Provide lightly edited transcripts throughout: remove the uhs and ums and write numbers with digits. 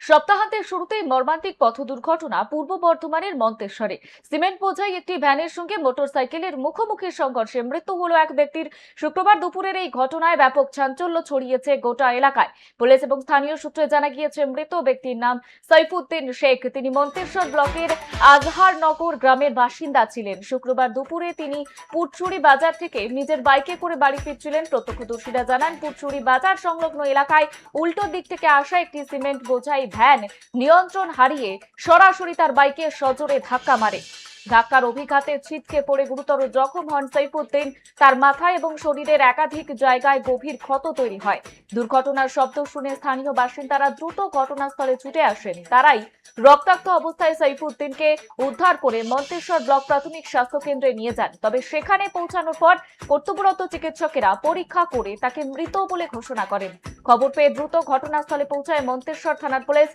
সপ্তাহান্তের শুরুতেই মর্মান্তিক পথ দুর্ঘটনা পূর্ব বর্ধমানের মন্তেশ্বরে। সিমেন্ট বোঝাই একটি ভ্যানের সঙ্গে মোটরসাইকেলের মুখোমুখি সংঘর্ষে মৃত্যু হলো এক ব্যক্তির। শুক্রবার দুপুরের এই ঘটনায় ব্যাপক চাঞ্চল্য ছড়িয়েছে গোটা এলাকায়। পুলিশ এবং স্থানীয় সূত্রে জানা গিয়েছে, মৃত ব্যক্তির নাম সাইফুদ্দিন শেখ। তিনি মন্তেশ্বর ব্লকের আজহারনগর গ্রামের বাসিন্দা ছিলেন। শুক্রবার দুপুরে তিনি পুটচুরি বাজার থেকে নিজের বাইকে করে বাড়ি ফিরছিলেন। প্রত্যক্ষদর্শীরা জানান, পুটচুরি বাজার সংলগ্ন এলাকায় উল্টো দিক থেকে আসা একটি সিমেন্ট বোঝাই ভ্যান নিয়ন্ত্রণ হারিয়ে সরাসরি তার বাইকে সজোরে ধাক্কা মারে। ধাক্কার অভিঘাতে ছিটকে পড়ে গুরুতর জখম হন সাইফুদ্দিন। তার মাথা এবং শরীরের একাধিক জায়গায় গভীর ক্ষত তৈরি হয়। দুর্ঘটনার শব্দ শুনে স্থানীয় বাসিন্দারা দ্রুত ঘটনাস্থলে ছুটে আসেন। তারাই রক্তাক্ত অবস্থায় সাইফুদ্দিনকে উদ্ধার করে মন্তেশ্বর ব্লক প্রাথমিক স্বাস্থ্য কেন্দ্রে নিয়ে যান। তবে সেখানে পৌঁছানোর পর কর্তব্যরত চিকিৎসকেরা পরীক্ষা করে তাকে মৃত বলে ঘোষণা করেন। খবর পেয়ে দ্রুত ঘটনাস্থলে পৌঁছায় মন্তেশ্বর থানার পুলিশ।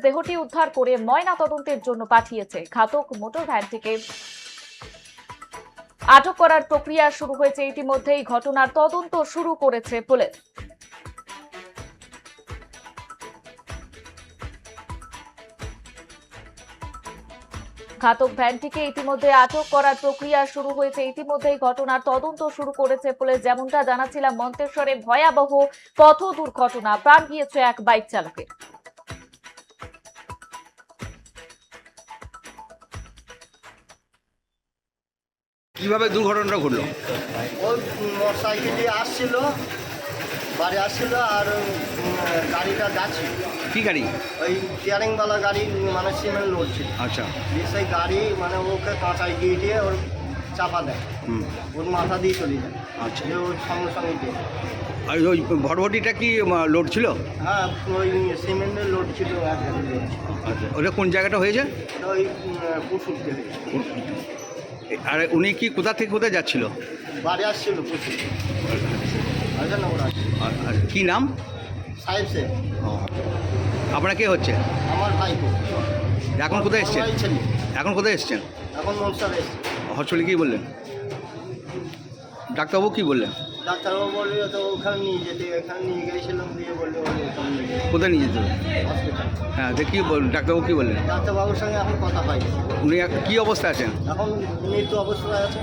দেহটি উদ্ধার করে ময়না তদন্তের জন্য পাঠিয়েছে। ঘাতক মোটর ভ্যানটিকে আটক করার প্রক্রিয়া শুরু হয়েছে। ইতিমধ্যেই ঘটনার তদন্ত শুরু করেছে পুলিশ। ঘাতক ভ্যানটিকে ইতিমধ্যে আটক করার প্রক্রিয়া শুরু হয়েছে। ইতিমধ্যেই ঘটনার তদন্ত শুরু করেছে পুলিশ। যেমনটা জানাচ্ছিলাম, মন্তেশ্বরে ভয়াবহ পথ দুর্ঘটনা, প্রাণ গিয়েছে এক বাইক চালকের। কিভাবে দুর্ঘটনাটা ঘটলো? ওই মোটরসাইকেল দিয়ে আসছিল, বাড়ি আসছিল, আর গাড়িটা যাচ্ছিল। কি গাড়ি? ওই টিয়ারিংওয়ালা গাড়ি, মানে সিমেন্ট লোড ছিল। আচ্ছা। দিয়ে সেই গাড়ি মানে ওকে কাঁচায় দিয়ে দিয়ে ওর চাপা দেয়, ওর মাথা দিয়ে চলে যায়। আচ্ছা। যে ওর সঙ্গে সঙ্গে দিয়ে আর ওই ভটভটিটা কি লোড ছিল? হ্যাঁ, ওই সিমেন্টের লোড ছিল, এক গাড়ি লোড ছিল। আচ্ছা, ওটা কোন জায়গাটা হয়েছে? এটা ওই পুকুর দিয়ে আর উনি কি কোথা থেকে কোথায় যাচ্ছিল? বাড়ি আসছিল পুকুর। আচ্ছা না, ওরা আর কি নাম? সাহেব সে ও, আপনার কে হচ্ছে? আমার ভাইপো। এখন কোথায় এসছেন? ছেলে এখন কোথায় এসছেন? এখন মনসারে এসছে। হসপিটালে কি বললেন? ডাক্তারবাবু কি বললেন? ডাক্তারবাবু বললো তো ওখানে নিয়ে যেতে, এখানে নিয়ে গিয়েছিলাম, দিয়ে বললো কোথায় নিয়ে যেতে হবে? হসপিটাল। হ্যাঁ, কি ডাক্তারবাবু কি বললেন? ডাক্তারবাবুর সঙ্গে এখন কথা পাই। উনি কি অবস্থায় আছেন? এখন মৃত্যু অবস্থায় আছে।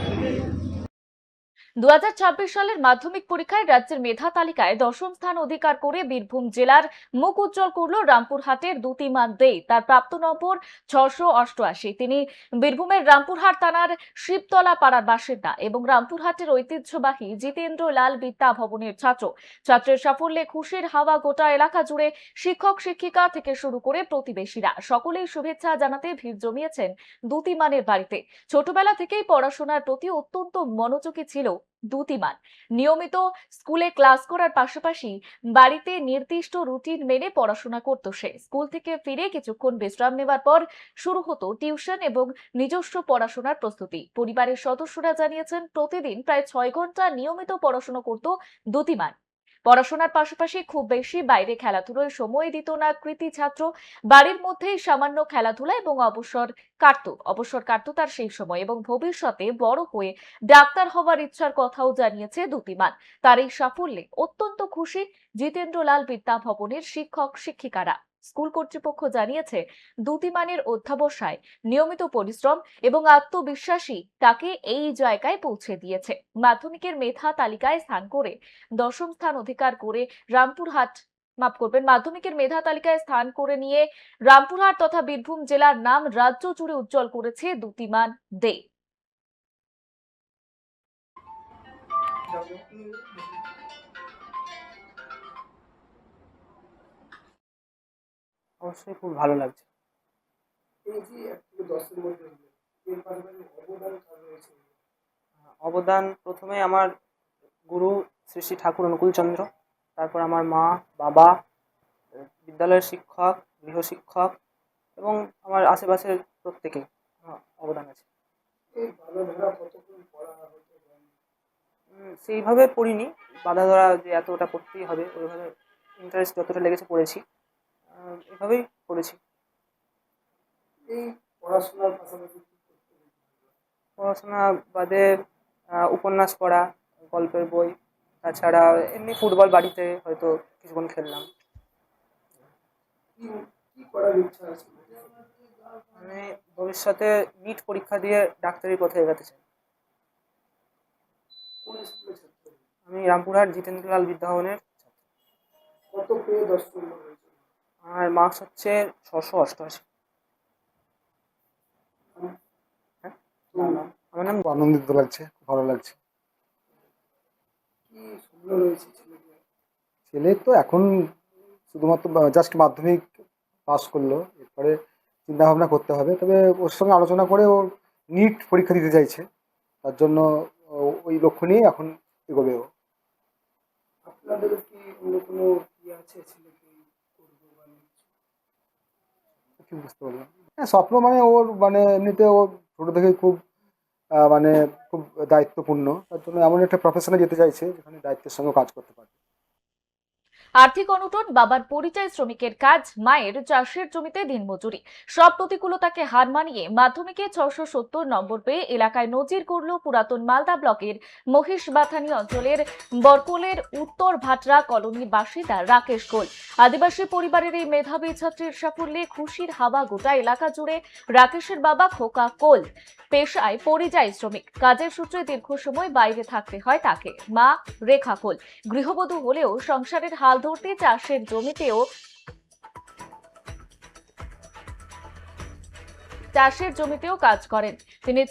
2026 সালের মাধ্যমিক পরীক্ষায় রাজ্যের মেধা তালিকায় 10ম স্থান অধিকার করে বীরভূম জেলার মুখ উজ্জ্বল করল রামপুরহাটের দ্যুতিমান দে। তার প্রাপ্ত নম্বর 688। তিনি বীরভূমের রামপুরহাট থানার শিবতলা পাড়ার বাসিন্দা এবং রামপুরহাটের ঐতিহ্যবাহী জিতেন্দ্র লাল বিদ্যা ভবনের ছাত্র। ছাত্রের সাফল্যে খুশির হাওয়া গোটা এলাকা জুড়ে। শিক্ষক শিক্ষিকা থেকে শুরু করে প্রতিবেশীরা সকলেই শুভেচ্ছা জানাতে ভিড় জমিয়েছেন দ্যুতিমানের বাড়িতে। ছোটবেলা থেকেই পড়াশোনার প্রতি অত্যন্ত মনোযোগী ছিল দ্যুতিমান। নিয়মিত স্কুলে ক্লাস করার পাশাপাশি বাড়িতে নির্দিষ্ট রুটিন মেনে পড়াশোনা করত সে। স্কুল থেকে ফিরে কিছুক্ষণ বিশ্রাম নেওয়ার পর শুরু হতো টিউশন এবং নিজস্ব পড়াশোনার প্রস্তুতি। পরিবারের সদস্যরা জানিয়েছেন, প্রতিদিন প্রায় 6 ঘন্টা নিয়মিত পড়াশোনা করত দ্যুতিমান। পড়াশোনার পাশাপাশি খুব বেশি বাইরে খেলাধুলায় সময় দিত না কৃতি ছাত্র। বাড়ির মধ্যেই সামান্য খেলাধুলা এবং অবসর কাটতো তার সেই সময়। এবং ভবিষ্যতে বড় হয়ে ডাক্তার হওয়ার ইচ্ছার কথাও জানিয়েছে দ্যুতিমান। তার এই সাফল্যে অত্যন্ত খুশি জিতেন্দ্রলাল বিদ্যা ভবনের শিক্ষক শিক্ষিকারা। স্কুল কর্তৃপক্ষ জানিয়েছে, দ্যুতিমানের অধ্যাবসায়, নিয়মিত পরিশ্রম এবং আত্মবিশ্বাসী তাকে এই জায়গায় পৌঁছে দিয়েছে। মাধ্যমিকের মেধা তালিকায় স্থান করে 10ম স্থান অধিকার করে মাধ্যমিকের মেধা তালিকায় স্থান করে নিয়ে রামপুরহাট তথা বীরভূম জেলার নাম রাজ্য জুড়ে উজ্জ্বল করেছে দ্যুতিমান দে। অবশ্যই খুব ভালো লাগছে। অবদান প্রথমে আমার গুরু শ্রী শ্রী ঠাকুর অনুকূলচন্দ্র, তারপর আমার মা, বাবা, বিদ্যালয়ের শিক্ষক, গৃহশিক্ষক এবং আমার আশেপাশের প্রত্যেকে অবদান আছে। সেইভাবে পড়িনি, বাধা ধরা যে এতটা পড়তেই হবে ওইভাবে ইন্টারেস্ট যতটা লেগেছে পড়েছি, এভাবেই পড়েছি। পড়াশোনা বাদে উপন্যাস পড়া, গল্পের বই, তাছাড়া এমনি ফুটবল বাড়িতে হয়তো কিছুক্ষণ খেললাম। আমি ভবিষ্যতে নিট পরীক্ষা দিয়ে ডাক্তারির পথে এগোতে চাই। আমি রামপুরহাট জিতেন্দ্রলাল বিদ্যাভবনের ছাত্র। আমার মার্কস হচ্ছে 688। হ্যাঁ? আমার নাম খুব আনন্দিত লাগছে, খুব ভালো লাগছে। ছেলে তো এখন শুধুমাত্র জাস্ট মাধ্যমিক পাস করলো, এরপরে চিন্তা ভাবনা করতে হবে। তবে ওর সঙ্গে আলোচনা করে ও নিট পরীক্ষা দিতে চাইছে, তার জন্য ওই লক্ষ্য নিয়ে এখন এগোবে ও। আপনাদের কি অন্য কোনো আছে ছেলেকে কি বুঝতে পারলাম? হ্যাঁ, স্বপ্ন মানে ওর মানে এমনিতে ও ছোটো থেকেই খুব মানে খুব দায়িত্বপূর্ণ, তার জন্য এমন একটা প্রফেশনে যেতে চাইছে যেখানে দায়িত্বের সঙ্গে কাজ করতে পারবে। আর্থিক অনটন, বাবার পরিযায়ী শ্রমিকের কাজ, মায়ের চাষের জমিতে দিনমজুরি, সব প্রতিকূলতাকে হার মানিয়ে মাধ্যমিকে 670 নম্বর পেয়ে এলাকায় নজির করল পুরাতন মালদা ব্লকের মহিষবাথানি অঞ্চলের বরকলের উত্তর ভাটরা কলোনির বাসিন্দা রাকেশ কোল। আদিবাসী পরিবারের এই মেধাবী ছাত্রীর সাফল্যে খুশির হাওয়া গোটা এলাকা জুড়ে। রাকেশের বাবা খোকা কোল পেশায় পরিযায়ী শ্রমিক, কাজের সূত্রে দীর্ঘ সময় বাইরে থাকতে হয় তাকে। মা রেখা কোল গৃহবধূ হলেও সংসারের হাল ধরতে চাষের জমিতেও কাজ করেন তিনি।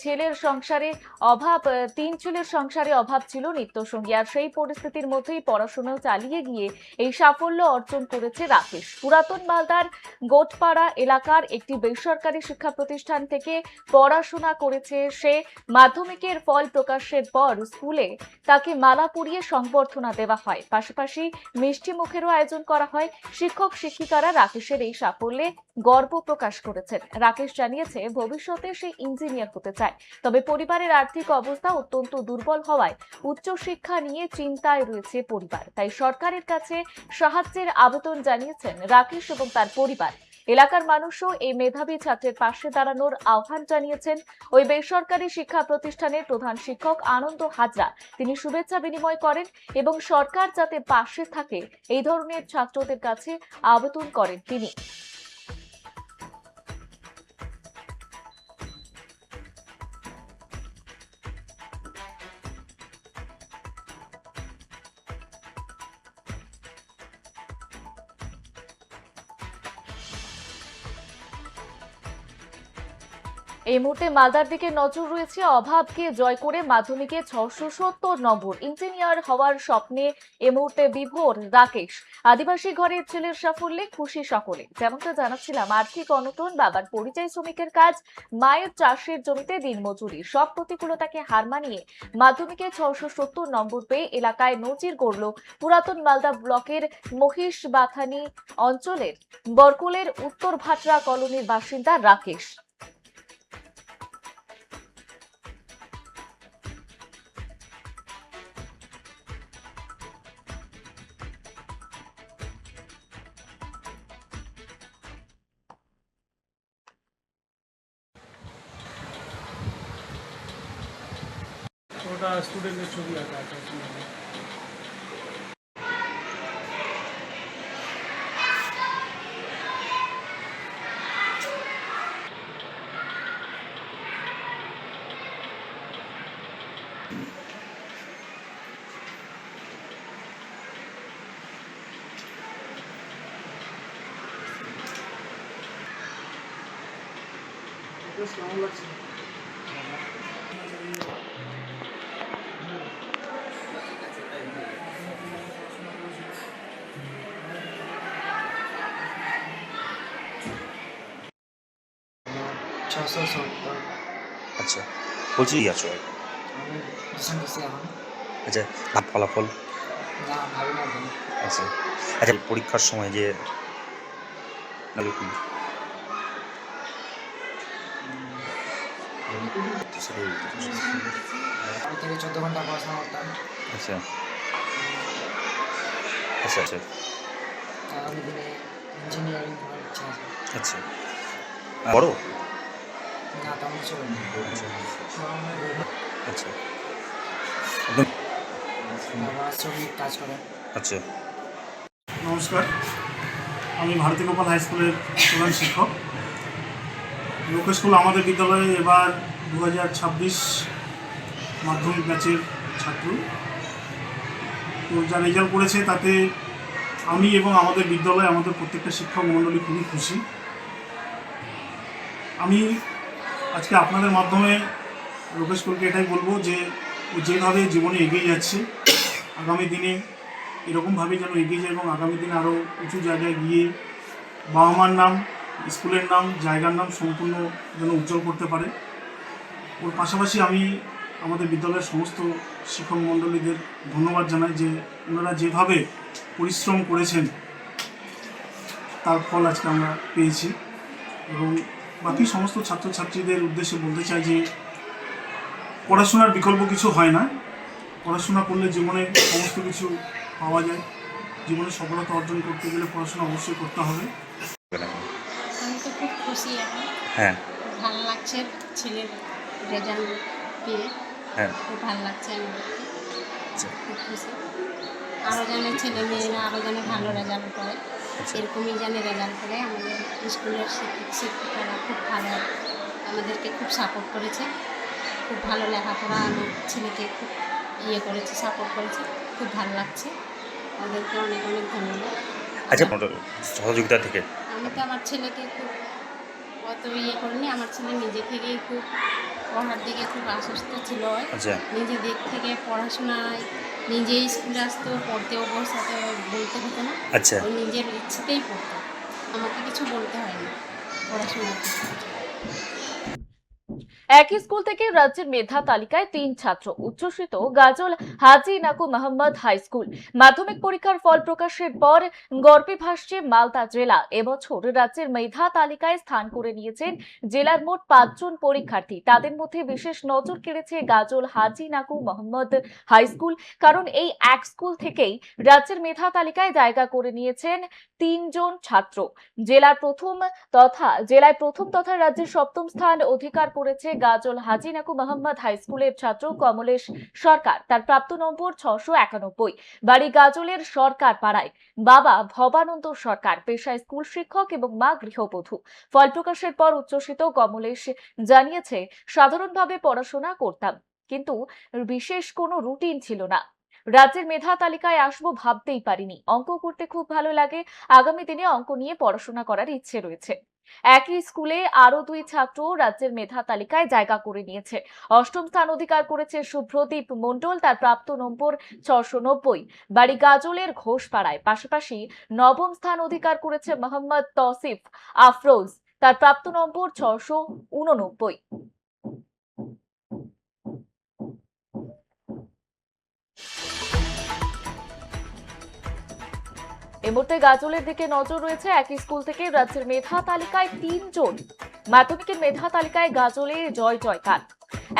তিন ছেলের সংসারে অভাব ছিল নিত্যসঙ্গী, আর সেই পরিস্থিতির মধ্যেই পড়াশোনা চালিয়ে গিয়ে এই সাফল্য অর্জন করেছে রাকেশ। পুরাতন মালদার গোটপাড়া এলাকার একটি বেসরকারি শিক্ষা প্রতিষ্ঠান থেকে পড়াশোনা করেছে সে। মাধ্যমিকের ফল প্রকাশের পর স্কুলে তাকে মালা পরিয়ে সংবর্ধনা দেওয়া হয়, পাশাপাশি মিষ্টি মুখেরও আয়োজন করা হয়। শিক্ষক শিক্ষিকারা রাকেশের এই সাফল্যে গর্ব প্রকাশ করেছেন। রাকেশ জানিয়েছে ভবিষ্যতে সে ইঞ্জিনিয়ার হতে চায়, তবে পরিবারের আর্থিক অবস্থা অত্যন্ত দুর্বল হওয়ায় উচ্চশিক্ষা নিয়ে চিন্তায় রয়েছে পরিবার, তাই সরকারের কাছে সাহায্যের আবেদন জানিয়েছেন রাকেশ এবং তার পরিবার। এলাকার মানুষও এই মেধাবী ছাত্রের পাশে দাঁড়ানোর আহ্বান জানিয়েছেন। ওই বেসরকারি শিক্ষা প্রতিষ্ঠানের প্রধান শিক্ষক আনন্দ হাজরা তিনি শুভেচ্ছা বিনিময় করেন এবং সরকার যাতে পাশে থাকে এই ধরনের ছাত্রদের কাছে আবেদন করেন তিনি। এই মুহূর্তে মালদার দিকে নজর রয়েছে। অভাবকে জয় করে মাধ্যমিকে 670 নম্বর, ইঞ্জিনিয়ার হওয়ার স্বপ্নে এই মুহূর্তে বিভোর রাকেশ। আদিবাসী ঘরের ছেলের সাফল্যে খুশি সকলে। যেমনটা জানাচ্ছিলাম, আর্থিক অনটন, বাবার পরিযায়ী শ্রমিকের কাজ, মায়ের চাষের জমিতে দিনমজুরি, সব প্রতিকূলতাকে হার মানিয়ে মাধ্যমিকে 670 নম্বর পেয়ে এলাকায় নজির গড়ল পুরাতন মালদা ব্লকের মহিষবাথানি অঞ্চলের বরকলের উত্তর ভাটরা কলোনির বাসিন্দা রাকেশ। ওটা স্টুডেন্টের ছবি আঁকা আছে। কেমন লাগছে? আচ্ছা, বলছি আছো আচ্ছা, ফলাফল আচ্ছা আচ্ছা পরীক্ষার সময় যে থেকে 14 ঘন্টা পড়াশোনা করতাম। আচ্ছা আচ্ছা আচ্ছা আগামী দিনে ইঞ্জিনিয়ারিং হওয়ার ইচ্ছা আছে। আচ্ছা বড় না তেমন ছিল না। আচ্ছা বাবা শ্রমিক কাজ করে। আচ্ছা নমস্কার, আমি ভারতী গোপাল হাই স্কুলের প্রধান শিক্ষক। লোকেশ স্কুল আমাদের বিদ্যালয়ে এবার 2026 মাধ্যমিক ব্যাচের ছাত্র। তো যা রেজাল্ট করেছে তাতে আমি এবং আমাদের বিদ্যালয়ে আমাদের প্রত্যেকটা শিক্ষক মণ্ডলী খুবই খুশি। আমি আজকে আপনাদের মাধ্যমে লোকেশ স্কুলকে এটাই বলবো যে ও যেভাবে জীবনে এগিয়ে যাচ্ছে আগামী দিনে এরকমভাবে যেন এগিয়ে যায় এবং আগামী দিনে আরও উঁচু জায়গায় গিয়ে বাবা মার নাম, স্কুলের নাম, জায়গার নাম সম্পূর্ণ যেন উজ্জ্বল করতে পারে। ওর পাশাপাশি আমি আমাদের বিদ্যালয়ের সমস্ত শিক্ষক মণ্ডলীদের ধন্যবাদ জানাই যে ওনারা যেভাবে পরিশ্রম করেছেন তার ফল আজকে আমরা পেয়েছি। এবং বাকি সমস্ত ছাত্রছাত্রীদের উদ্দেশ্যে বলতে চাই যে পড়াশোনার বিকল্প কিছু হয় না। পড়াশোনা করলে জীবনে সমস্ত কিছু পাওয়া যায়। জীবনে সফলতা অর্জন করতে গেলে পড়াশোনা অবশ্যই করতে হবে। আমি তো খুব খুশি এখন। হ্যাঁ ভালো লাগছে ছেলের রেজাল্ট পেয়ে, হ্যাঁ খুব ভালো লাগছে আমাদেরকে, আচ্ছা খুব খুশি। আরও যেন ছেলে মেয়েরা আরও যেন ভালো রেজাল্ট করে, এরকমই যেন রেজাল্ট করে। আমাদের স্কুলের শিক্ষকরা খুব ভালো আমাদেরকে খুব সাপোর্ট করেছে, খুব ভালো লেখাপড়া আমার ছেলেকে খুব করেছে, সাপোর্ট করেছে, খুব ভালো লাগছে। ওদেরকে অনেক অনেক ধন্যবাদ। আচ্ছা সহযোগিতা থেকে আমি তো আমার ছেলেকে খুব অত করিনি। আমার ছেলে নিজে থেকেই খুব পড়ার দিকে খুব আসক্ত ছিল। আচ্ছা নিজে দিক থেকে পড়াশোনায় নিজেই স্কুলে আসতো, পড়তেও বসাতে বলতে হতো না। আচ্ছা ও নিজের ইচ্ছেতেই পড়তো, আমাকে কিছু বলতে হয়নি পড়াশোনার ক্ষেত্রে। একই স্কুল থেকে রাজ্যের মেধা তালিকায় 3 ছাত্র। উচ্ছ্বসিত গাজল হাজি নাকু মোহাম্মদ হাই স্কুল। মাধ্যমিক পরীক্ষার ফল প্রকাশের পর গর্বে ভাসছে মালদা জেলা। এবছর রাজ্যের মেধা তালিকায় স্থান করে নিয়েছেন জেলার মোট 5 জন পরীক্ষার্থী। তাদের মধ্যে বিশেষ নজর কেড়েছে গাজল হাজি নাকু মোহাম্মদ হাই স্কুল, কারণ এই এক স্কুল থেকেই রাজ্যের মেধা তালিকায় জায়গা করে নিয়েছেন 3 জন ছাত্র। জেলায় প্রথম তথা রাজ্যের 7ম স্থান অধিকার করেছে গাজল হাজি নাকু মোহাম্মদ হাই স্কুলের ছাত্র কমলেশ সরকার। তার প্রাপ্ত নম্বর 691। বাড়ি গাজলের সরকার পাড়ায়। বাবা ভবানন্দ সরকার, পেশায় স্কুল শিক্ষক এবং মা গৃহবধূ। ফল প্রকাশের পর উচ্ছ্বসিত কমলেশ জানিয়েছে, সাধারণভাবে পড়াশোনা করতাম, কিন্তু বিশেষ কোনো রুটিন ছিল না। রাজ্যের মেধা তালিকায় আসবো ভাবতেই পারিনি। অঙ্ক করতে খুব ভালো লাগে। আগামী দিনে অঙ্ক নিয়ে পড়াশোনা করার ইচ্ছে রয়েছে। একই স্কুলে আরো 2 ছাত্র রাজ্যের মেধা তালিকায় জায়গা করে নিয়েছে। 8ম স্থান অধিকার করেছে শুভ্রদীপ মণ্ডল, তার প্রাপ্ত নম্বর 690। বাড়ি গাজলের ঘোষপাড়ায়। পাশাপাশি 9ম স্থান অধিকার করেছে মোহাম্মদ তৌসিফ আফরোজ, তার প্রাপ্ত নম্বর 689। এই মুহূর্তে গাজলের দিকে নজর রয়েছে। একই স্কুল থেকে রাজ্যের মেধা তালিকায় 3 জন। মাধ্যমিকের মেধা তালিকায় গাজলের জয় জয়কার।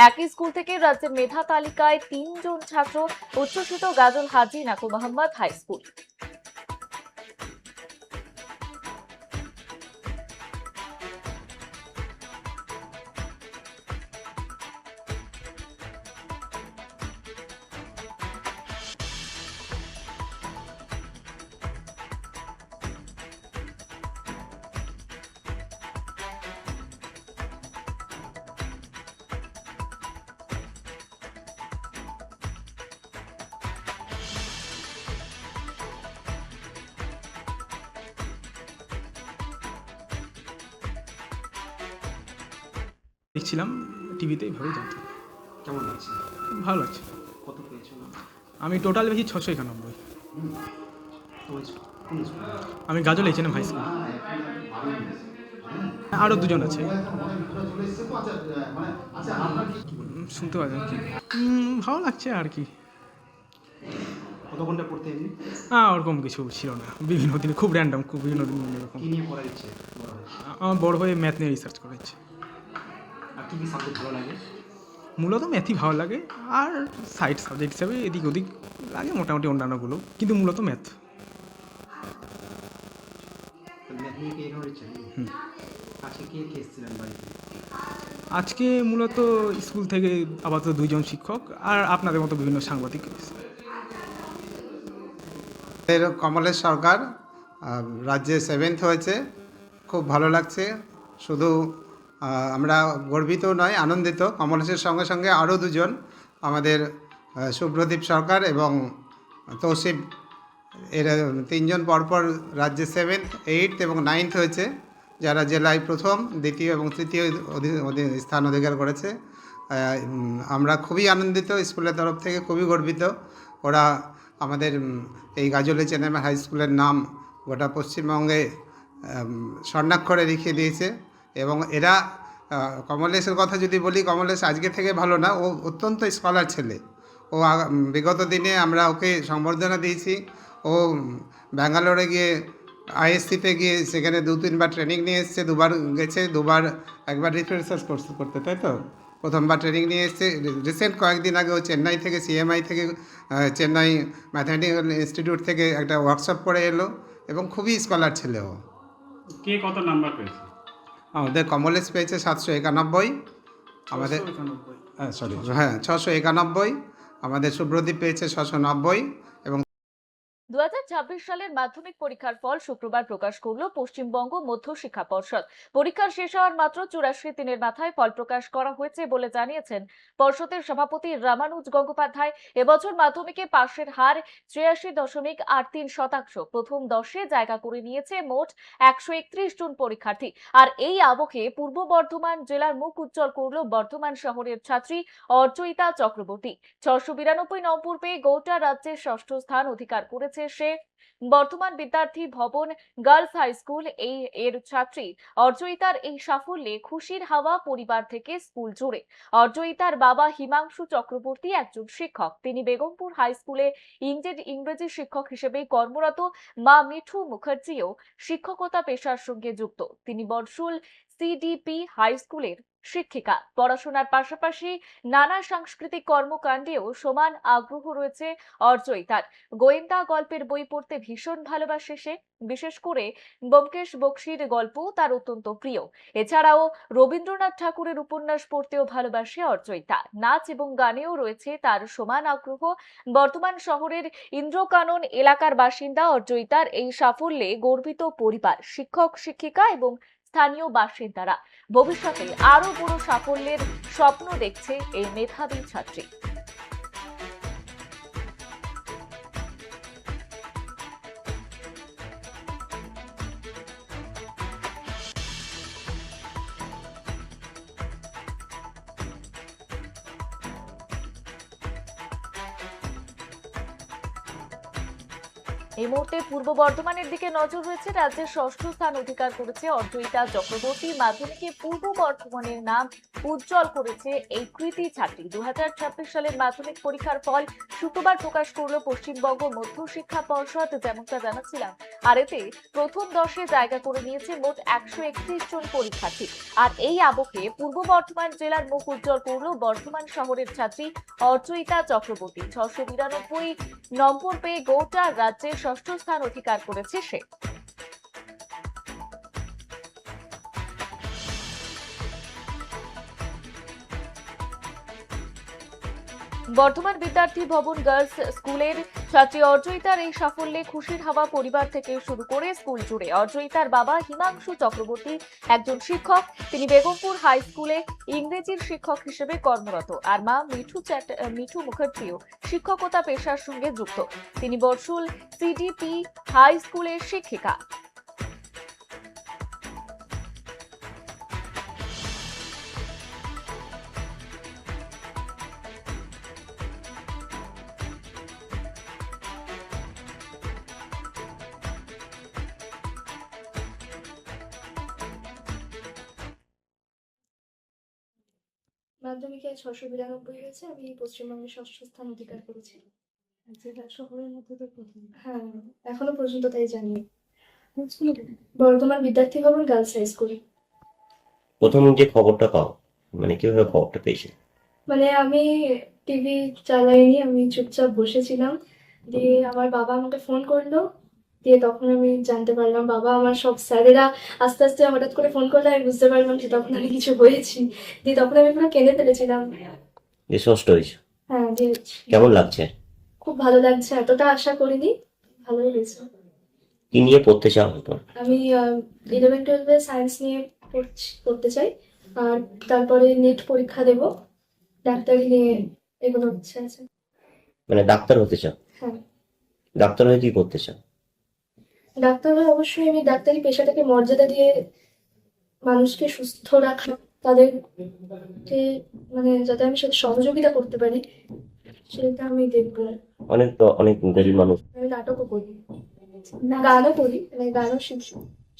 একই স্কুল থেকে রাজ্যের মেধা তালিকায় 3 জন ছাত্র। উচ্ছ্বসিত গাজল হাজি নাকু মোহাম্মদ হাই স্কুল। দেখছিলাম টিভিতে, এইভাবেই জানতাম। কেমন লাগছে? ভালো লাগছে। কত পেয়েছো? আমি টোটাল বেশি 691। কোন স্কুল? আমি গাজল H&M হাই স্কুল। আরও 2 জন আছে। শুনতে পাচ্ছেন কি? ভালো লাগছে আর কি। কত ঘন্টা পড়তে এমনি? ওরকম কিছু ছিল না। বিভিন্ন দিন খুব র্যান্ডম, খুব বিভিন্ন দিন এরকম। কি নিয়ে পড়ার ইচ্ছে? আমার বড় হয়ে ম্যাথ নিয়ে রিসার্চ করা ইচ্ছে। আর কি কি সাবজেক্ট ভালো লাগে? মূলত ম্যাথই ভালো লাগে, আর সাইড সাবজেক্ট হিসাবে এদিক ওদিক লাগে মোটামুটি অন্যান্যগুলো, কিন্তু মূলত ম্যাথ। ম্যাথ নিয়ে কি এগোনোর ইচ্ছে? আজকে কে কে এসেছিলেন বাড়িতে? আজকে মূলত স্কুল থেকে আপাতত 2 জন শিক্ষক আর আপনাদের মতো বিভিন্ন সাংবাদিক। কমলেশ সরকার, রাজ্যে 7th হয়েছে, খুব ভালো লাগছে। শুধু আমরা গর্বিত নয়, আনন্দিত। কমলেশের সঙ্গে সঙ্গে আরও দুজন, আমাদের শুভ্রদীপ সরকার এবং তৌসিফ, এরা তিনজন পরপর রাজ্যে 7th, 8th এবং 9th হয়েছে, যারা জেলায় প্রথম, দ্বিতীয় এবং তৃতীয় স্থান অধিকার করেছে। আমরা খুবই আনন্দিত, স্কুলের তরফ থেকে খুবই গর্বিত। ওরা আমাদের এই গাজলে চেনামা হাই স্কুলের নাম গোটা পশ্চিমবঙ্গে স্বর্ণাক্ষরে লিখিয়ে দিয়েছে। এবং এরা কমলেশের কথা যদি বলি, কমলেশ আজকে থেকে ভালো না, ও অত্যন্ত স্কলার ছেলে। ও বিগত দিনে আমরা ওকে সংবর্ধনা দিয়েছি। ও ব্যাঙ্গালোরে গিয়ে আইএসসিতে গিয়ে সেখানে 2-3বার ট্রেনিং নিয়ে এসছে, দুবার গেছে, একবার রিসার্চ করতে, তাই তো? প্রথমবার ট্রেনিং নিয়ে এসছে। রিসেন্ট কয়েকদিন আগে ও চেন্নাই থেকে, সিএমআই থেকে, চেন্নাই ম্যাথামেটিক্যাল ইনস্টিটিউট থেকে একটা ওয়ার্কশপ করে এলো, এবং খুবই স্কলার ছেলে ও। কে কত নাম্বার পেয়েছে? আমাদের কমলেশ পেয়েছে 791, আমাদের 691, আমাদের শুভ্রদীপ পেয়েছে 690 এবং 2026 সালের মাধ্যমিক পরীক্ষার ফল শুক্রবার প্রকাশ করল পশ্চিমবঙ্গ মধ্য শিক্ষা পর্ষদ। পরীক্ষার শেষ হওয়ার মাত্র 84 দিনের মাথায় ফল প্রকাশ করা হয়েছে বলে জানিয়েছেন পর্ষদের সভাপতি রামানুজ গঙ্গোপাধ্যায়। এবছর মাধ্যমিকে পাশের হার 83.83%। প্রথম 10-এ জায়গা করে নিয়েছে মোট 131 জন পরীক্ষার্থী। আর এই আবহে পূর্ব বর্ধমান জেলার মুখ উজ্জ্বল করল বর্ধমান শহরের ছাত্রী অর্জয়িতা চক্রবর্তী। 692 নম্বর পেয়ে গোটা রাজ্যের 6ষ্ঠ স্থান অধিকার করেছে সে। বর্তমান বিদ্যার্থী ভবন গার্লস হাই স্কুল এর ছাত্রী অর্জয়িতার এই সাফল্যে খুশির হাওয়া পরিবার থেকে স্কুল জুড়ে। অর্জয়িতার বাবা হিমাংশু চক্রবর্তী একজন শিক্ষক। তিনি বেগমপুর হাই স্কুলে ইংরেজি শিক্ষক হিসেবে কর্মরত। মা মিঠু মুখার্জিও শিক্ষকতা পেশার সঙ্গে যুক্ত। তিনি বর্ষুল সিডিপি হাই স্কুলের শিক্ষিকা। পড়াশোনার পাশাপাশি নানা সাংস্কৃতিক কর্মকাণ্ডেও সমান আগ্রহ রয়েছে অর্জয়িতার। গোয়েন্দা গল্পের বই পড়তে ভীষণ ভালোবাসে সে। বিশেষ করে ব্যোমকেশ বক্সীর গল্প তার অত্যন্ত প্রিয়। এছাড়াও রবীন্দ্রনাথ ঠাকুরের উপন্যাস পড়তেও ভালোবাসে অর্জয়িতা। নাচ এবং গানেও রয়েছে তার সমান আগ্রহ। বর্তমান শহরের ইন্দ্রকানন এলাকার বাসিন্দা অর্জয়িতার এই সাফল্যে গর্বিত পরিবার, শিক্ষক, শিক্ষিকা এবং স্থানীয় বাসিন্দারা। ভবিষ্যতে আরো বড় সাফল্যের স্বপ্ন দেখছে এই মেধাবী ছাত্রী। এই মুহূর্তে পূর্ব বর্ধমানের দিকে নজর রয়েছে। রাজ্যের 6ষ্ঠ স্থান অধিকার করেছে অর্জয়িতা চক্রবর্তী। মাধ্যমিকে পূর্ব বর্ধমানের নাম উজ্জ্বল করেছে এই কৃতি ছাত্রী। 2026 সালের মাধ্যমিক পরীক্ষার ফল শুক্রবার প্রকাশ করল পশ্চিমবঙ্গ মধ্য শিক্ষা পর্ষদ, যেমনটা জানাচ্ছিলাম। আর এতে প্রথম 10-এ জায়গা করে নিয়েছে মোট 131 জন পরীক্ষার্থী। আর এই আবহে পূর্ব বর্ধমান জেলার মুখ উজ্জ্বল করল বর্ধমান শহরের ছাত্রী অর্জয়িতা চক্রবর্তী। 692 নম্বর পেয়ে গোটা রাজ্যের 6ষ্ঠ স্থান অধিকার করেছে সে। বর্ধমান বিদ্যার্থী ভবন গার্লস স্কুলের ছাত্রী অর্জয়িতার এই সাফল্যে খুশির হাওয়া পরিবার থেকে শুরু করে স্কুল জুড়ে। অর্জয়িতার বাবা হিমাংশু চক্রবর্তী একজন শিক্ষক। তিনি বেগমপুর হাই স্কুলে ইংরেজির শিক্ষক হিসেবে কর্মরত। আর মা মিঠু মুখার্জিও শিক্ষকতা পেশার সঙ্গে যুক্ত। তিনি বর্ষুল সিডিপি হাই স্কুলের শিক্ষিকা। মাধ্যমিকে 692 হয়েছে। আমি পশ্চিমবঙ্গের 6ষ্ঠ স্থান অধিকার করেছি। জেলা শহরের মধ্যে তো প্রথম। হ্যাঁ, এখনো পর্যন্ত তাই জানি। বর্ধমান বিদ্যার্থী ভবন গার্লস হাই স্কুল। প্রথম যে খবরটা পাও, মানে কিভাবে খবরটা পেয়েছে? মানে আমি টিভি চালাইনি, আমি চুপচাপ বসেছিলাম। দিয়ে আমার বাবা আমাকে ফোন করলো। দিয়ে তখন আমি জানতে পারলাম, বাবা আমার সব স্যারেরা আস্তে আস্তে হঠাৎ করে ফোন করলে আমি বুঝতে পারলাম যে তখন আমি কিছু হয়েছি। দিয়ে তখন আমি পুরো কেঁদে ফেলেছিলাম। যে ষষ্ঠ হয়েছে, হ্যাঁ দিয়েছি। কেমন লাগছে? খুব ভালো লাগছে, এতটা আশা করিনি, ভালোই হয়েছে। কি নিয়ে পড়তে চাও এখন? আমি 11-12 সায়েন্স নিয়ে পড়তে চাই, আর তারপরে নেট পরীক্ষা দেব, ডাক্তারি নিয়ে এগোনোর ইচ্ছা আছে। মানে ডাক্তার হতে চাও? হ্যাঁ, ডাক্তার হয়ে কি করতে চাও? ডাক্তার হয়ে অবশ্যই আমি ডাক্তারি পেশাটাকে মর্যাদা দিয়ে মানুষকে সুস্থ রাখা, তাদেরকে মানে যাতে আমি সাথে সহযোগিতা করতে পারি সেটা আমি দেখবো। অনেক গরিব মানুষ। আমি নাটকও করি, গানও করি, মানে গানও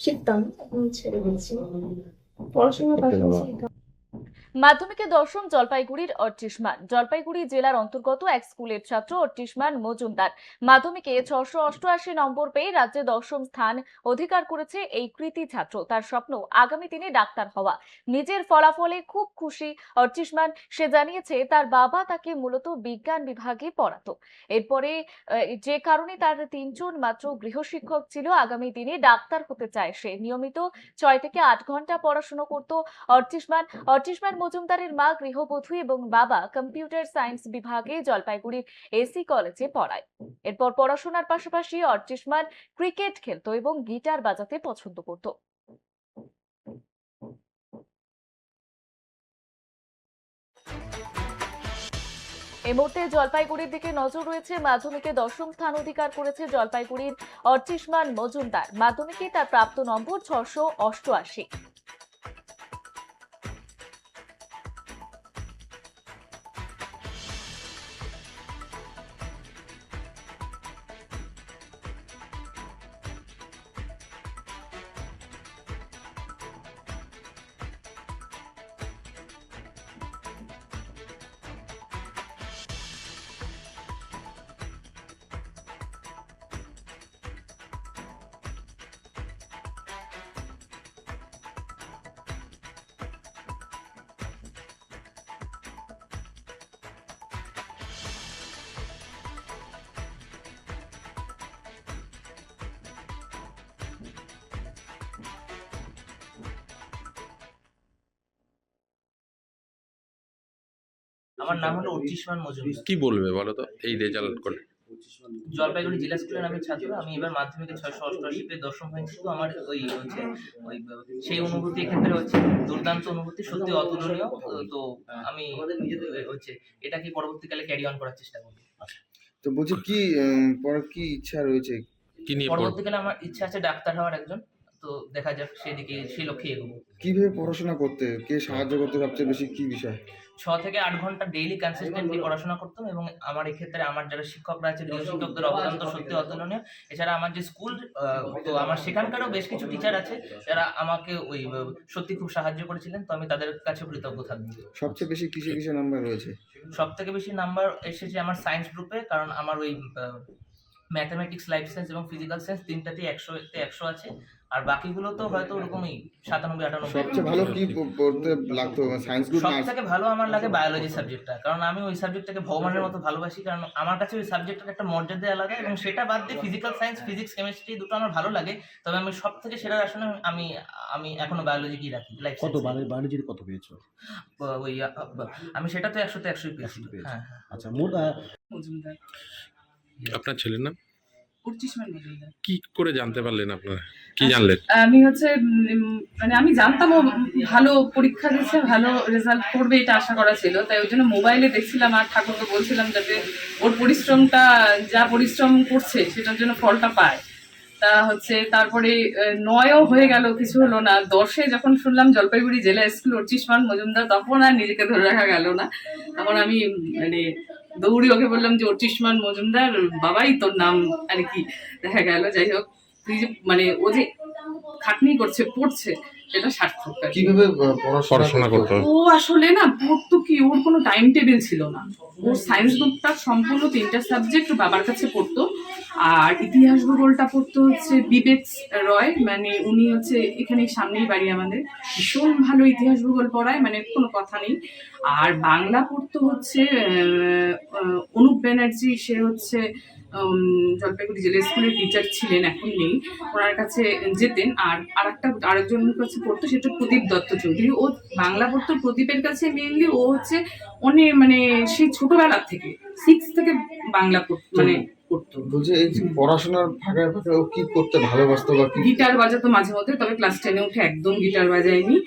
শিখতাম, এখন ছেড়ে দিচ্ছি পড়াশোনার পাশাপাশি। মাধ্যমিকে দশম জলপাইগুড়ির অর্চিষ্মান। জলপাইগুড়ি জেলার অন্তর্গত এক স্কুলের ছাত্র অর্চিষ্মান মজুমদার মাধ্যমিকে 688 নম্বর পেয়ে রাজ্যে দশম স্থান অধিকার করেছে এই কৃতি ছাত্র। তার স্বপ্ন আগামী দিনে ডাক্তার হওয়া। নিজের ফলাফলে খুব খুশি অর্চিষ্মান। সে জানিয়েছে তার বাবা তাকে মূলত বিজ্ঞান বিভাগে পড়াতো। এরপরে যে কারণে তার 3 জন মাত্র গৃহশিক্ষক ছিল। আগামী দিনে ডাক্তার হতে চায় সে। নিয়মিত 6 থেকে 8 ঘন্টা পড়াশোনা করত অর্চিষ্মান মজুমদারের মা গৃহবধূ এবং বাবা কম্পিউটার সায়েন্স বিভাগে জলপাইগুড়ির এসি কলেজে পড়ায়। এরপর পড়াশোনার পাশাপাশি অর্চিষ্মান ক্রিকেট খেলতো এবং গিটার বাজাতে পছন্দ করত। এই মুহূর্তে জলপাইগুড়ির দিকে নজর রয়েছে। মাধ্যমিকে দশম স্থান অধিকার করেছে জলপাইগুড়ির অর্চিষ্মান মজুমদার। মাধ্যমিকে তার প্রাপ্ত নম্বর 688। আমার নাম হলো অর্চিষ্মান মজুমদার। কি বলবে বলো তো এই রেজাল্ট করে? জলপাইগুড়ি জেলা স্কুলের আমি ছাত্র। আমি এবার মাধ্যমিকে 688 পেয়ে দশম হয়েছি। তো আমার ওই সেই অনুভূতি এক্ষেত্রে হচ্ছে দুর্দান্ত অনুভূতি, সত্যি অতুলনীয়। তো আমি হচ্ছে এটাকে পরবর্তীকালে ক্যারি অন করার চেষ্টা করব। তো বলছি কি পরে কি ইচ্ছা রয়েছে? কি নিয়ে পরবর্তীকালে আমার ইচ্ছা আছে ডাক্তার হওয়ার একজন। তো দেখা যাক সেদিকে, সেই লক্ষ্যে এগোবো। কিভাবে পড়াশোনা করতে, কে সাহায্য করতে সবচেয়ে বেশি, কি বিষয়? 6 থেকে 8 ঘন্টা ডেইলি কনসিস্টেন্টলি পড়াশোনা করতাম, এবং আমার এক্ষেত্রে আমার যারা শিক্ষকরা আছে, গৃহ শিক্ষকদের অবদান তো সত্যি অতুলনীয়। এছাড়া আমার যে স্কুল, তো আমার সেখানকারও বেশ কিছু টিচার আছে যারা আমাকে ওই সত্যি খুব সাহায্য করেছিলেন। তো আমি তাদের কাছে কৃতজ্ঞ থাকবো। সবচেয়ে বেশি কিসে নাম্বার রয়েছে? সব থেকে বেশি নাম্বার এসেছে আমার সায়েন্স গ্রুপে, কারণ আমার ওই ম্যাথামেটিক্স, লাইফ সায়েন্স এবং ফিজিক্যাল সায়েন্স তিনটাতেই 100-তে 100 আছে। আর বাকিগুলো তো হয়তো ওরকমই 97-98। সবচেয়ে ভালো কি পড়তে লাগতো সায়েন্স গ্রুপ? সব থেকে ভালো আমার লাগে বায়োলজি সাবজেক্টটা, কারণ আমি ওই সাবজেক্টটাকে ভগবানের মতো ভালোবাসি। কারণ আমার কাছে ওই সাবজেক্টের একটা মর্যাদা আলাদা, এবং সেটা বাদ দিয়ে ফিজিক্যাল সায়েন্স, ফিজিক্স, কেমিস্ট্রি দুটো আমার ভালো লাগে। তবে আমি সব থেকে সেরা আসলে আমি এখনো বায়োলজিকেই রাখি। লাইফ কত বায়োলজির কত পেয়েছো? ওই আমি সেটা তো 100-তে 100 পেয়েছি। হ্যাঁ। আচ্ছা, মজুমদার। আপনার ছেলের নাম অর্চিষ্মান মজুমদার। কি করে জানতে পারলেন? আপনারা কি জানলেন? আমি হচ্ছে মানে আমি জানতাম ও ভালো পরীক্ষা দিচ্ছে, ভালো রেজাল্ট করবে, এটা আশা করা ছিল। তাই ওই জন্য মোবাইলে দেখছিলাম আর ঠাকুরকে বলছিলাম যাতে ওর পরিশ্রমটা, যা পরিশ্রম করছে সেটার জন্য ফলটা পায়। তা হচ্ছে তারপরে 9ও হয়ে গেল, কিছু হলো না। 10-এ যখন শুনলাম জলপাইগুড়ি জেলা স্কুল অর্চিষ্মান মজুমদার, তখন আর নিজেকে ধরে রাখা গেল না। তখন আমি মানে দৌড়ি ওকে বললাম যে অর্চিষ্মান মজুমদার, বাবাই তোর নাম আর কি। দেখা গেল যাই হোক, তুই যে মানে ও যে খাটনি করছে, পড়ছে, সেটা সার্থক। কিভাবে পড়াশোনা করতে? ও আসলে না পড়তো কি, ওর কোনো টাইম টেবিল ছিল না। ওর সায়েন্স গ্রুপটা সম্পূর্ণ 3টা সাবজেক্ট বাবার কাছে পড়তো, আর ইতিহাস ভূগোলটা পড়তো হচ্ছে বিবেক রয়, মানে উনি হচ্ছে এখানে সামনেই বাড়ি আমাদের, ভীষণ ভালো ইতিহাস ভূগোল পড়ায়, মানে কোনো কথা নেই। আর বাংলা পড়তো হচ্ছে অনুপ ব্যানার্জি, সে হচ্ছে জলপাইগুড়ি জেলা স্কুলের টিচার ছিলেন, এখন নেই, ওনার কাছে যেতেন। আর আরেকজনের কাছে পড়তো, সেটা প্রদীপ দত্ত চৌধুরী। ও বাংলা পড়তো প্রদীপের কাছে মেইনলি। ও হচ্ছে অনেক মানে সেই ছোটবেলার থেকে 6 থেকে বাংলা পড়তো, মানে করতো। বলছি এই যে পড়াশোনার ফাঁকে ফাঁকে ও কি করতে ভালোবাসতো বা কি? গিটার বাজাতো মাঝে মধ্যে, তবে ক্লাস 10-এ উঠে একদম গিটার বাজায়নি।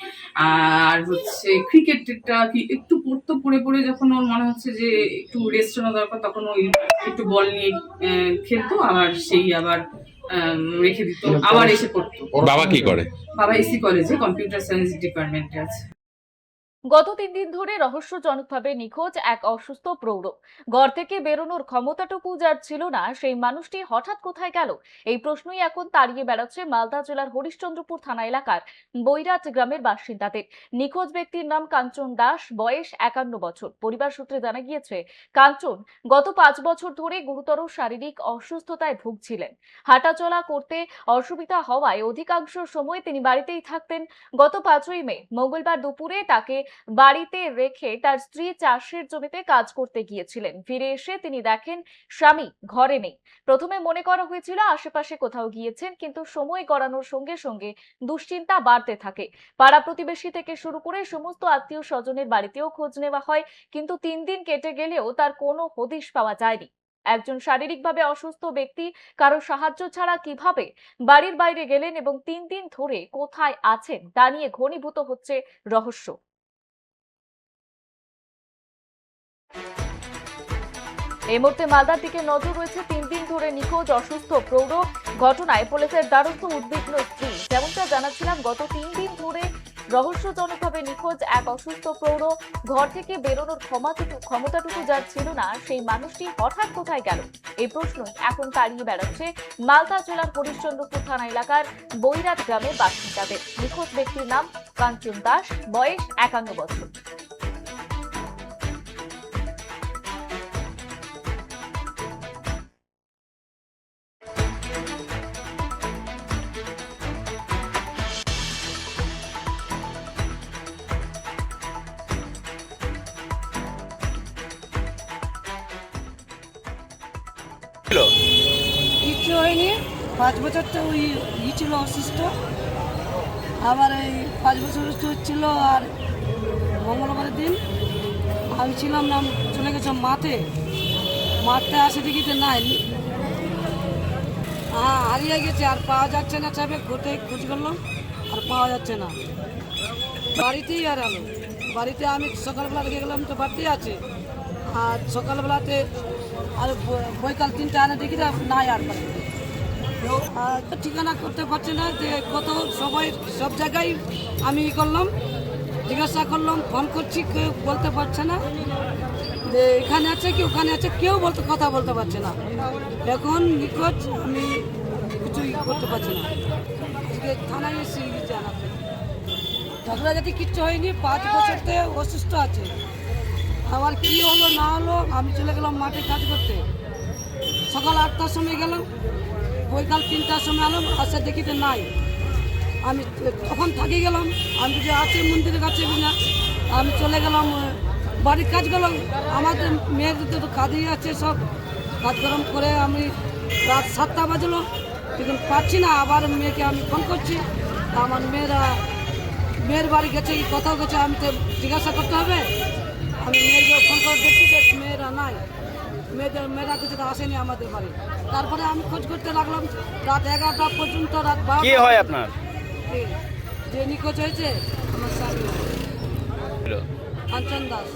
আর হচ্ছে ক্রিকেটটা একটু পড়তো, পড়ে পড়ে যখন ওর মনে হচ্ছে যে একটু রেস্ট নেওয়া দরকার, তখন ওই একটু বল নিয়ে খেলতো, আবার সেই আবার রেখে দিত, আবার এসে পড়তো। বাবা কি করে? বাবা এসি কলেজে কম্পিউটার সায়েন্স ডিপার্টমেন্টে আছে। গত 3 দিন ধরে রহস্যজনকভাবে নিখোঁজ এক অসুস্থ প্রৌঢ়। ঘর থেকে বেরোনোর ক্ষমতাটুকু যার ছিল না, সেই মানুষটি হঠাৎ কোথায় গেল? এই প্রশ্নই এখন তাড়িয়ে বেড়াচ্ছে মালদা জেলার হরিশ্চন্দ্রপুর থানা এলাকার বৈরাট গ্রামের বাসিন্দাদের। নিখোঁজ ব্যক্তির নাম কাঞ্চন দাস, বয়স 51 বছর। পরিবার সূত্রে জানা গিয়েছে, কাঞ্চন গত 5 বছর ধরে গুরুতর শারীরিক অসুস্থতায় ভুগছিলেন। হাঁটাচলা করতে অসুবিধা হওয়ায় অধিকাংশ সময় তিনি বাড়িতেই থাকতেন। গত 5ই মে মঙ্গলবার দুপুরে তাকে বাড়িতে রেখে তার স্ত্রী চাষের জমিতে কাজ করতে গিয়েছিলেন। ফিরে এসে তিনি দেখেন স্বামী ঘরে নেই। প্রথমে মনে করা হয়েছিল আশেপাশে কোথাও গিয়েছেন, কিন্তু সময় গড়ানোর সঙ্গে সঙ্গে দুশ্চিন্তা বাড়তে থাকে। পাড়া প্রতিবেশী থেকে শুরু করে সমস্ত আত্মীয় স্বজনের বাড়িতেও খোঁজ নেওয়া হয়, কিন্তু 3 দিন কেটে গেলেও তার কোনো হদিশ পাওয়া যায়নি। একজন শারীরিকভাবে অসুস্থ ব্যক্তি কারো সাহায্য ছাড়া কিভাবে বাড়ির বাইরে গেলেন এবং 3 দিন ধরে কোথায় আছেন তা নিয়ে ঘনীভূত হচ্ছে রহস্য। এই মুহূর্তে মালদার দিকে নজর রয়েছে। 3 দিন ধরে নিখোঁজ অসুস্থ প্রৌঢ়। ঘটনায় পুলিশের দ্বারস্থ উদ্বিগ্ন স্ত্রী। যেমনটা জানাচ্ছিলাম, গত 3 দিন ধরে রহস্যজনকভাবে নিখোঁজ এক অসুস্থ প্রৌঢ়। ঘর থেকে বেরোনোর ক্ষমতাটুকু যার ছিল না, সেই মানুষটি হঠাৎ কোথায় গেল? এই প্রশ্নই এখন তাড়িয়ে বেড়াচ্ছে মালদা জেলার হরিশ্চন্দ্রপুর থানা এলাকার বৈরাট গ্রামের বাসিন্দাদের। নিখোঁজ ব্যক্তির নাম কাঞ্চন দাস, বয়স 51 বছর। কিচ্ছু হয়নি। 5 বছর তো ওই ছিল অসুস্থ, আবার এই 5 বছর হচ্ছিল। আর মঙ্গলবারের দিন আমি ছিলাম না, চলে গেছিলাম মাঠে আসে দেখি তো নাই, হারিয়ে গেছে। আর পাওয়া যাচ্ছে না, চাপে খোঁজ করলাম আর পাওয়া যাচ্ছে না। বাড়িতেই আর আলো, বাড়িতে আমি সকালবেলা রেখে গেলাম তো বাড়িতেই আছে। আর সকালবেলাতে আর বৈকাল 3টা আনে দেখি নাই আর বাড়িতে। ঠিকানা করতে পারছে না, যে কত সবাই সব জায়গায় আমি করলাম, জিজ্ঞাসা করলাম, ফোন করছি, কেউ বলতে পারছে না যে এখানে আছে কি ওখানে আছে, কেউ কথা বলতে পারছে না। এখন নিখোঁজ, আমি কিছুই করতে পারছি না। আজকে থানায় এসে জানাতে, ঝগড়াঝাটি কিচ্ছু হয়নি। 5 বছরতে অসুস্থ আছে। আবার কি হলো না হলো, আমি চলে গেলাম মাঠে কাজ করতে। সকাল 8টার সময় গেলাম, বৈকাল 3টার সময় এলাম, আসে দেখিতে নাই। আমি তখন থাকি গেলাম, আমি যে আছে মন্দিরের কাছে না, আমি চলে গেলাম বাড়ির কাজ করলাম। আমাদের মেয়েদের তো কাজই আছে, সব কাজকর্ম করে আমি রাত 7টা বাজলো, কিন্তু পাচ্ছি না। আবার মেয়েকে আমি ফোন করছি, আমার মেয়ের বাড়ি গেছে কি কোথাও গেছে, আমি তো জিজ্ঞাসা করতে হবে। আমি মেয়েকে ফোন করে দেখছি যে মেয়েরা নাই, মেয়েরা কিছু আসেনি আমাদের বাড়ি। তারপরে আমি খোঁজ করতে লাগলাম রাত 11টা পর্যন্ত, রাত 12টা। কি হয় আপনার? যে নিখোঁজ হয়েছে আমার স্বামী কাঞ্চন দাস।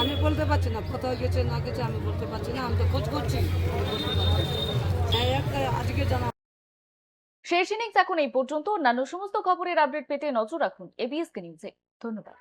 আমি বলতে পারছি না কোথাও গেছে না গেছে, আমি বলতে পারছি না। আমি তো খোঁজ করছি, আজকে জানা। শেষ ইনিংস এখন এই পর্যন্ত। অন্যান্য সমস্ত খবরের আপডেট পেতে নজর রাখুন এবিএসকে নিউজে। ধন্যবাদ।